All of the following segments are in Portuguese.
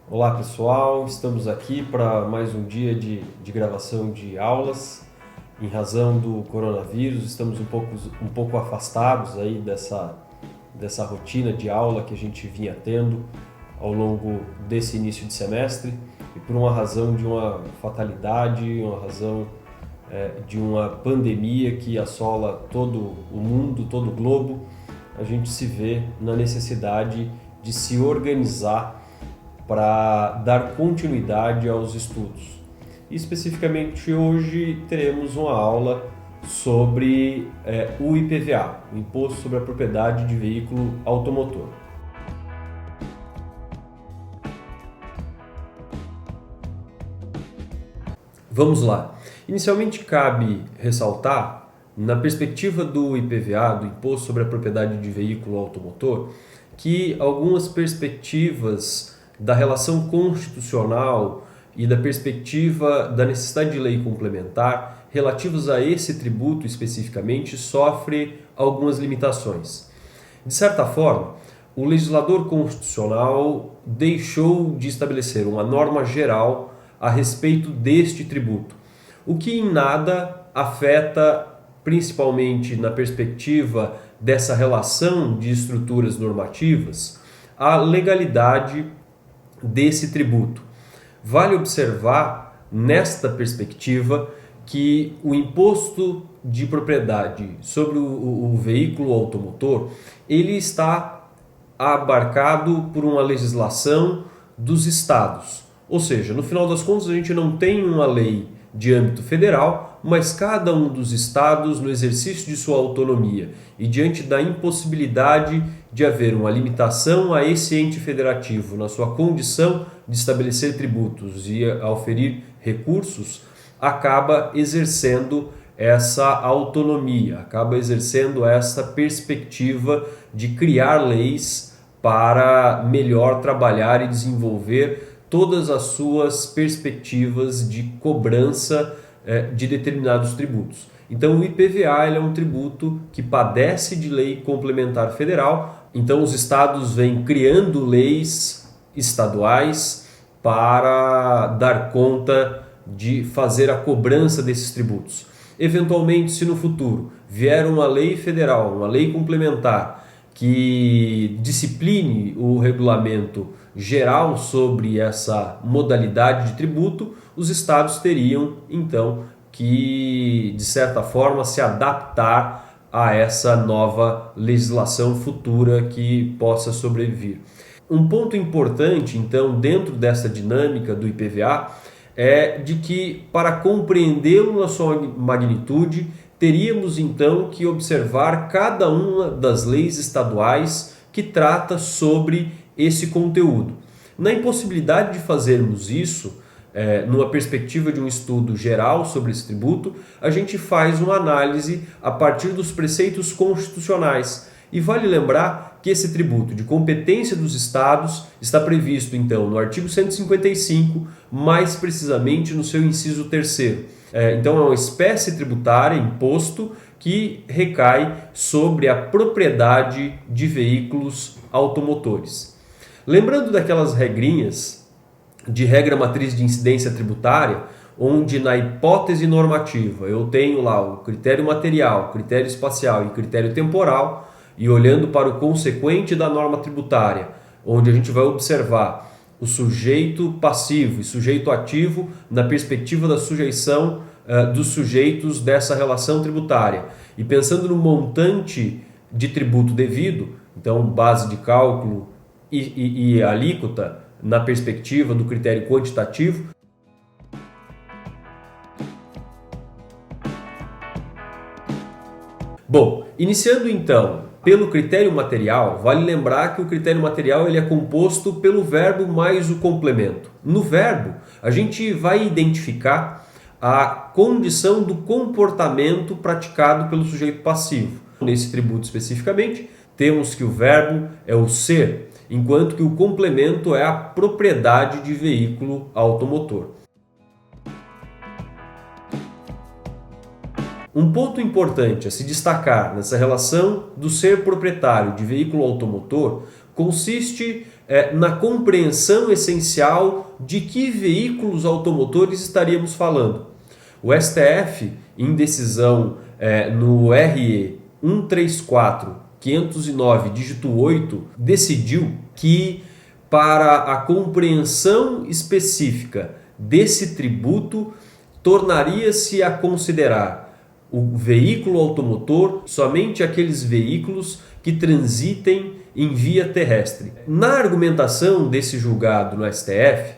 Olá pessoal, estamos aqui para mais um dia de gravação de aulas. Em razão do coronavírus, estamos um pouco afastados aí dessa rotina de aula que a gente vinha tendo ao longo desse início de semestre e por uma razão de uma fatalidade, uma razão de uma pandemia que assola todo o mundo, todo o globo, a gente se vê na necessidade de se organizar para dar continuidade aos estudos. E, especificamente hoje teremos uma aula sobre o IPVA, o Imposto sobre a Propriedade de Veículo Automotor. Vamos lá. Inicialmente cabe ressaltar, na perspectiva do IPVA, do Imposto sobre a Propriedade de Veículo Automotor, que algumas perspectivas da relação constitucional e da perspectiva da necessidade de lei complementar relativos a esse tributo especificamente sofre algumas limitações. De certa forma, o legislador constitucional deixou de estabelecer uma norma geral a respeito deste tributo, o que em nada afeta, principalmente na perspectiva dessa relação de estruturas normativas, a legalidade desse tributo. Vale observar, nesta perspectiva, que o imposto de propriedade sobre o veículo automotor, ele está abarcado por uma legislação dos estados. Ou seja, no final das contas, a gente não tem uma lei de âmbito federal, mas cada um dos estados, no exercício de sua autonomia e diante da impossibilidade de haver uma limitação a esse ente federativo na sua condição de estabelecer tributos e auferir recursos, acaba exercendo essa autonomia, acaba exercendo essa perspectiva de criar leis para melhor trabalhar e desenvolver todas as suas perspectivas de cobrança de determinados tributos. Então o IPVA é um tributo que padece de lei complementar federal, então os estados vêm criando leis estaduais para dar conta de fazer a cobrança desses tributos. Eventualmente, se no futuro vier uma lei federal, uma lei complementar que discipline o regulamento geral sobre essa modalidade de tributo, os estados teriam então que, de certa forma, se adaptar a essa nova legislação futura que possa sobreviver. Um ponto importante, então, dentro dessa dinâmica do IPVA é de que, para compreendê-lo na sua magnitude, teríamos então que observar cada uma das leis estaduais que trata sobre esse conteúdo. Na impossibilidade de fazermos isso, numa perspectiva de um estudo geral sobre esse tributo, a gente faz uma análise a partir dos preceitos constitucionais. E vale lembrar que esse tributo de competência dos estados está previsto, então, no artigo 155, mais precisamente no seu inciso 3º. Então, é uma espécie tributária, imposto, que recai sobre a propriedade de veículos automotores. Lembrando daquelas regrinhas de regra matriz de incidência tributária, onde na hipótese normativa eu tenho lá o critério material, critério espacial e critério temporal, e olhando para o consequente da norma tributária, onde a gente vai observar o sujeito passivo e sujeito ativo na perspectiva da sujeição dos sujeitos dessa relação tributária. E pensando no montante de tributo devido, então base de cálculo e alíquota na perspectiva do critério quantitativo. Bom, iniciando então pelo critério material, vale lembrar que o critério material ele é composto pelo verbo mais o complemento. No verbo, a gente vai identificar a condição do comportamento praticado pelo sujeito passivo. Nesse tributo especificamente, temos que o verbo é o ser, enquanto que o complemento é a propriedade de veículo automotor. Um ponto importante a se destacar nessa relação do ser proprietário de veículo automotor consiste na compreensão essencial de que veículos automotores estaríamos falando. O STF, em decisão no RE 134.509, dígito 8, decidiu que para a compreensão específica desse tributo, tornaria-se a considerar o veículo automotor somente aqueles veículos que transitem em via terrestre. Na argumentação desse julgado no STF,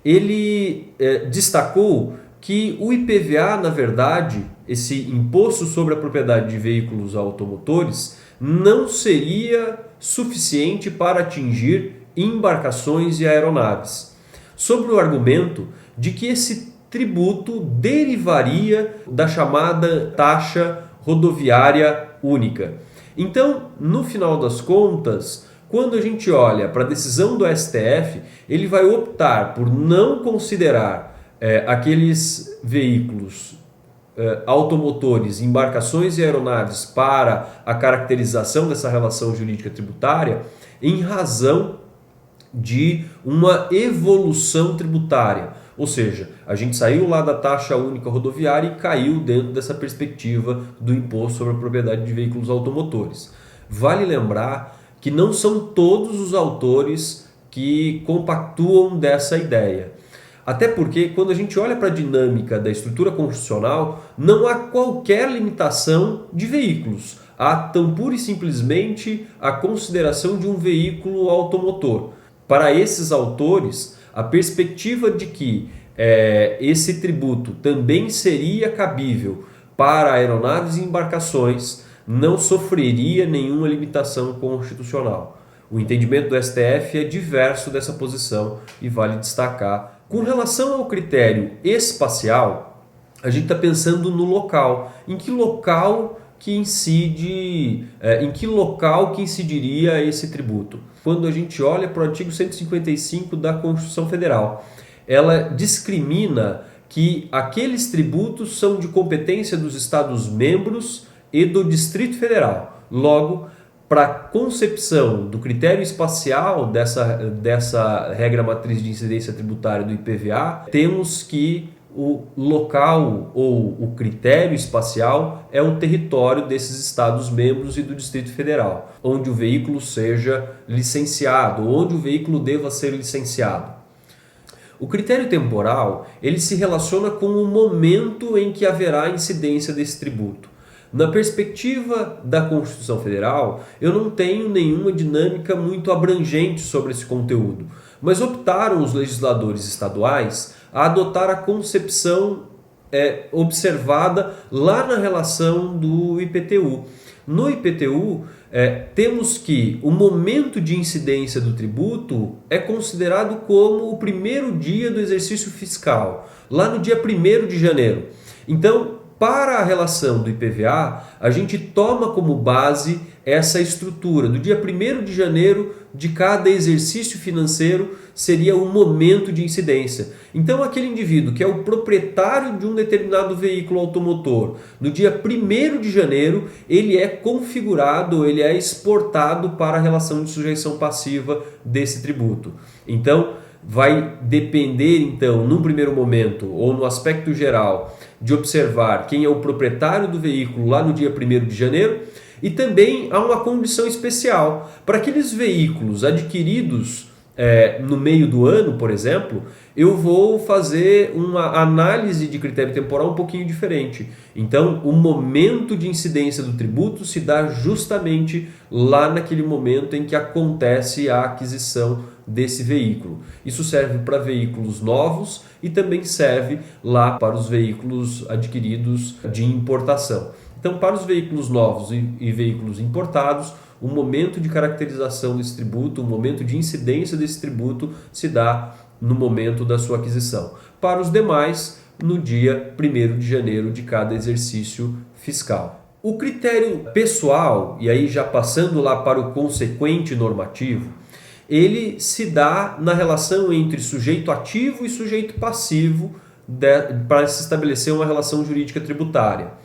ele destacou que o IPVA, na verdade, esse imposto sobre a propriedade de veículos automotores, não seria suficiente para atingir embarcações e aeronaves, sobre o argumento de que esse tributo derivaria da chamada taxa rodoviária única. Então, no final das contas, quando a gente olha para a decisão do STF, ele vai optar por não considerar aqueles veículos automotores, embarcações e aeronaves para a caracterização dessa relação jurídica tributária em razão de uma evolução tributária. Ou seja, a gente saiu lá da taxa única rodoviária e caiu dentro dessa perspectiva do imposto sobre a propriedade de veículos automotores. Vale lembrar que não são todos os autores que compactuam dessa ideia. Até porque, quando a gente olha para a dinâmica da estrutura constitucional, não há qualquer limitação de veículos. Há tão pura e simplesmente a consideração de um veículo automotor. Para esses autores, a perspectiva de que esse tributo também seria cabível para aeronaves e embarcações não sofreria nenhuma limitação constitucional. O entendimento do STF é diverso dessa posição e vale destacar. Com relação ao critério espacial, a gente está pensando no local. Em que local que incidiria esse tributo? Quando a gente olha para o artigo 155 da Constituição Federal, ela discrimina que aqueles tributos são de competência dos Estados-membros e do Distrito Federal. Logo, para a concepção do critério espacial dessa regra matriz de incidência tributária do IPVA, temos que o local ou o critério espacial é o território desses Estados-membros e do Distrito Federal, onde o veículo seja licenciado, onde o veículo deva ser licenciado. O critério temporal, ele se relaciona com o momento em que haverá incidência desse tributo. Na perspectiva da Constituição Federal, eu não tenho nenhuma dinâmica muito abrangente sobre esse conteúdo, mas optaram os legisladores estaduais a adotar a concepção observada lá na relação do IPTU. No IPTU, temos que o momento de incidência do tributo é considerado como o primeiro dia do exercício fiscal, lá no dia 1º de janeiro. Então, para a relação do IPVA, a gente toma como base essa estrutura. Do dia 1º de janeiro de cada exercício financeiro seria o momento de incidência. Então, aquele indivíduo que é o proprietário de um determinado veículo automotor, no dia 1º de janeiro, ele é configurado, ele é exportado para a relação de sujeição passiva desse tributo. Então, vai depender, então, num primeiro momento, ou no aspecto geral, de observar quem é o proprietário do veículo lá no dia 1º de janeiro, e também há uma condição especial. Para aqueles veículos adquiridos no meio do ano, por exemplo, eu vou fazer uma análise de critério temporal um pouquinho diferente. Então, o momento de incidência do tributo se dá justamente lá naquele momento em que acontece a aquisição desse veículo. Isso serve para veículos novos e também serve lá para os veículos adquiridos de importação. Então, para os veículos novos e veículos importados, o momento de caracterização desse tributo, o momento de incidência desse tributo se dá no momento da sua aquisição. Para os demais, no dia 1º de janeiro de cada exercício fiscal. O critério pessoal, e aí já passando lá para o consequente normativo, ele se dá na relação entre sujeito ativo e sujeito passivo para se estabelecer uma relação jurídica tributária.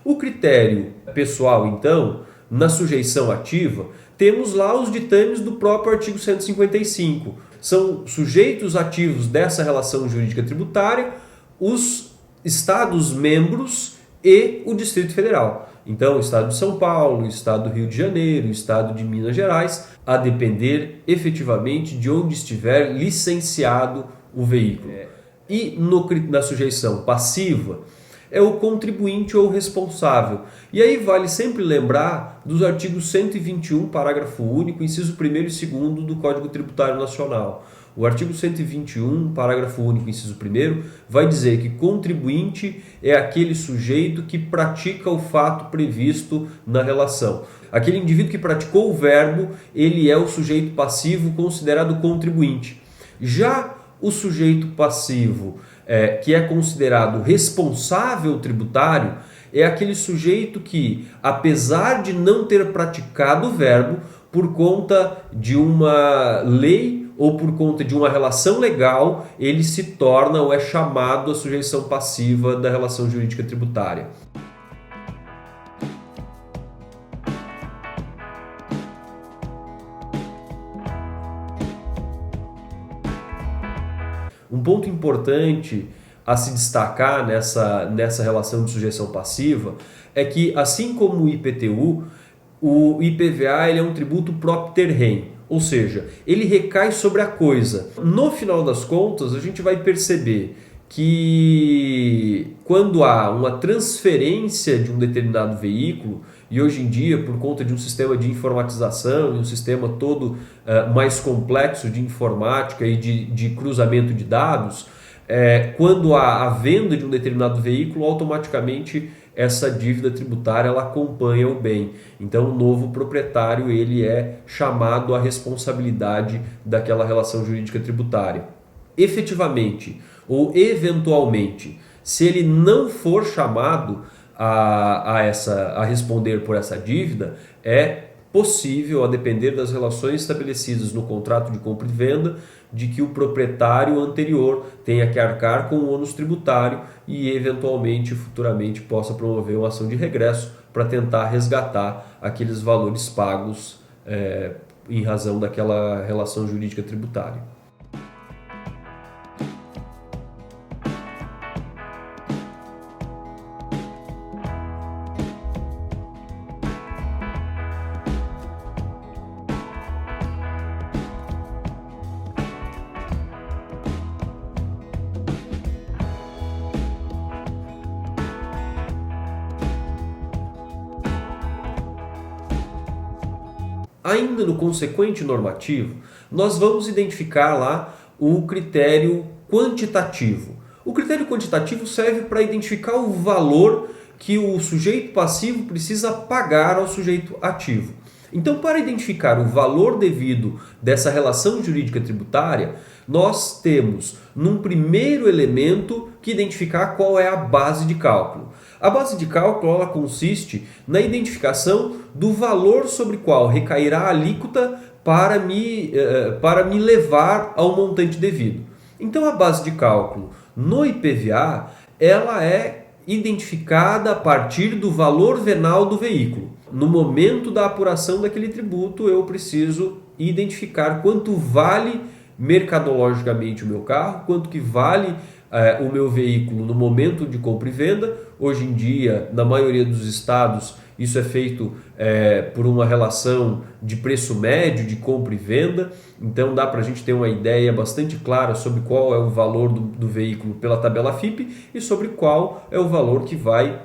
O critério pessoal, então, na sujeição ativa, temos lá os ditames do próprio artigo 155. São sujeitos ativos dessa relação jurídica tributária os Estados-membros e o Distrito Federal. Então, o Estado de São Paulo, o Estado do Rio de Janeiro, o Estado de Minas Gerais, a depender efetivamente de onde estiver licenciado o veículo. E na sujeição passiva, é o contribuinte ou responsável. E aí vale sempre lembrar dos artigos 121, parágrafo único, inciso 1º e 2º do Código Tributário Nacional. O artigo 121, parágrafo único, inciso 1º, vai dizer que contribuinte é aquele sujeito que pratica o fato previsto na relação. Aquele indivíduo que praticou o verbo, ele é o sujeito passivo considerado contribuinte. Já o sujeito passivo, que é considerado responsável tributário, é aquele sujeito que, apesar de não ter praticado o verbo, por conta de uma lei ou por conta de uma relação legal, ele se torna ou é chamado à sujeição passiva da relação jurídica tributária. Um ponto importante a se destacar nessa relação de sujeição passiva é que, assim como o IPTU, o IPVA ele é um tributo propter rem, ou seja, ele recai sobre a coisa. No final das contas, a gente vai perceber que quando há uma transferência de um determinado veículo, e hoje em dia, por conta de um sistema de informatização e um sistema todo mais complexo de informática e de cruzamento de dados, quando há a venda de um determinado veículo, automaticamente essa dívida tributária ela acompanha o bem. Então o novo proprietário ele é chamado à responsabilidade daquela relação jurídica tributária. Efetivamente ou eventualmente, se ele não for chamado a responder por essa dívida, é possível, a depender das relações estabelecidas no contrato de compra e venda, de que o proprietário anterior tenha que arcar com o ônus tributário e eventualmente, futuramente, possa promover uma ação de regresso para tentar resgatar aqueles valores pagos em razão daquela relação jurídica tributária. Ainda no consequente normativo, nós vamos identificar lá o critério quantitativo. O critério quantitativo serve para identificar o valor que o sujeito passivo precisa pagar ao sujeito ativo. Então, para identificar o valor devido dessa relação jurídica tributária, nós temos, num primeiro elemento, que identificar qual é a base de cálculo. A base de cálculo ela consiste na identificação do valor sobre qual recairá a alíquota para me levar ao montante devido. Então, a base de cálculo no IPVA ela é identificada a partir do valor venal do veículo. No momento da apuração daquele tributo, eu preciso identificar quanto vale mercadologicamente o meu carro, quanto que vale o meu veículo no momento de compra e venda. Hoje em dia, na maioria dos estados, isso é feito por uma relação de preço médio de compra e venda. Então dá para a gente ter uma ideia bastante clara sobre qual é o valor do veículo pela tabela FIPE e sobre qual é o valor que vai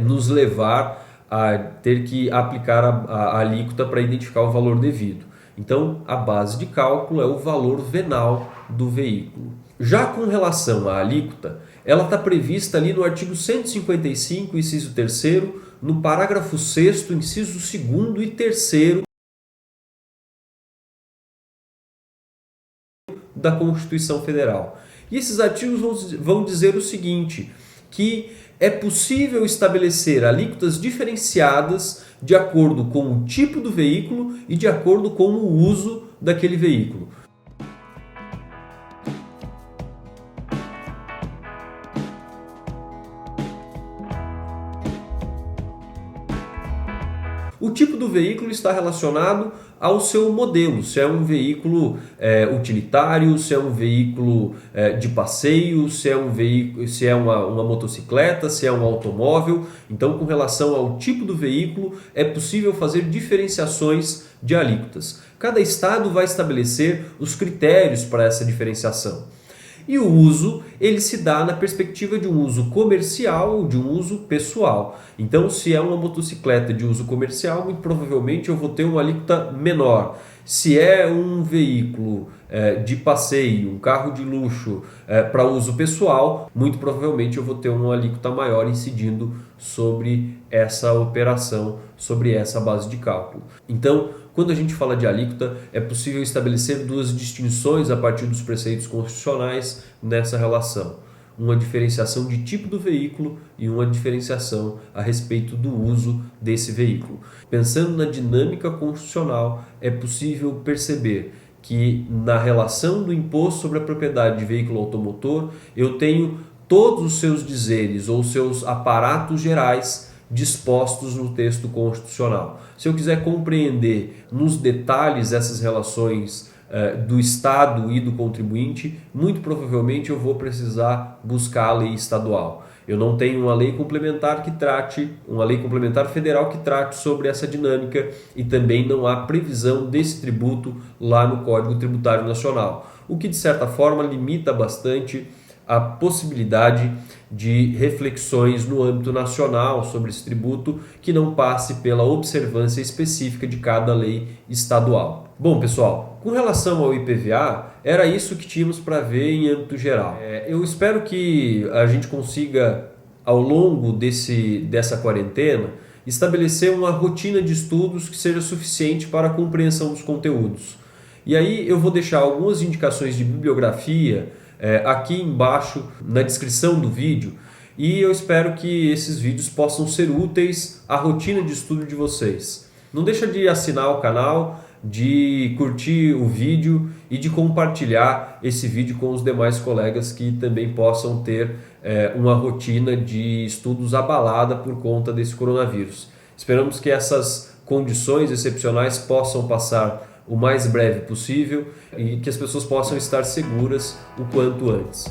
nos levar a ter que aplicar a alíquota para identificar o valor devido. Então a base de cálculo é o valor venal do veículo. Já com relação à alíquota, ela está prevista ali no artigo 155, inciso 3º, no parágrafo 6º, inciso 2º e 3º da Constituição Federal. E esses artigos vão dizer o seguinte, que é possível estabelecer alíquotas diferenciadas de acordo com o tipo do veículo e de acordo com o uso daquele veículo. O tipo do veículo está relacionado ao seu modelo, se é um veículo utilitário, se é um veículo de passeio, se é um veículo, se é uma motocicleta, se é um automóvel. Então, com relação ao tipo do veículo, é possível fazer diferenciações de alíquotas. Cada estado vai estabelecer os critérios para essa diferenciação. E o uso, ele se dá na perspectiva de um uso comercial ou de um uso pessoal. Então, se é uma motocicleta de uso comercial, muito provavelmente eu vou ter uma alíquota menor. Se é um veículo de passeio, um carro de luxo para uso pessoal, muito provavelmente eu vou ter uma alíquota maior incidindo sobre essa operação, sobre essa base de cálculo. Então, quando a gente fala de alíquota, é possível estabelecer duas distinções a partir dos preceitos constitucionais nessa relação. Uma diferenciação de tipo do veículo e uma diferenciação a respeito do uso desse veículo. Pensando na dinâmica constitucional, é possível perceber que na relação do imposto sobre a propriedade de veículo automotor, eu tenho todos os seus dizeres ou seus aparatos gerais dispostos no texto constitucional. Se eu quiser compreender nos detalhes essas relações do Estado e do contribuinte, muito provavelmente eu vou precisar buscar a lei estadual. Eu não tenho uma lei complementar uma lei complementar federal que trate sobre essa dinâmica e também não há previsão desse tributo lá no Código Tributário Nacional, o que de certa forma limita bastante a possibilidade de reflexões no âmbito nacional sobre esse tributo que não passe pela observância específica de cada lei estadual. Bom, pessoal, com relação ao IPVA, era isso que tínhamos para ver em âmbito geral. Eu espero que a gente consiga, ao longo dessa quarentena, estabelecer uma rotina de estudos que seja suficiente para a compreensão dos conteúdos. E aí eu vou deixar algumas indicações de bibliografia aqui embaixo na descrição do vídeo e eu espero que esses vídeos possam ser úteis à rotina de estudo de vocês. Não deixa de assinar o canal, de curtir o vídeo e de compartilhar esse vídeo com os demais colegas que também possam ter uma rotina de estudos abalada por conta desse coronavírus. Esperamos que essas condições excepcionais possam passar o mais breve possível e que as pessoas possam estar seguras o quanto antes.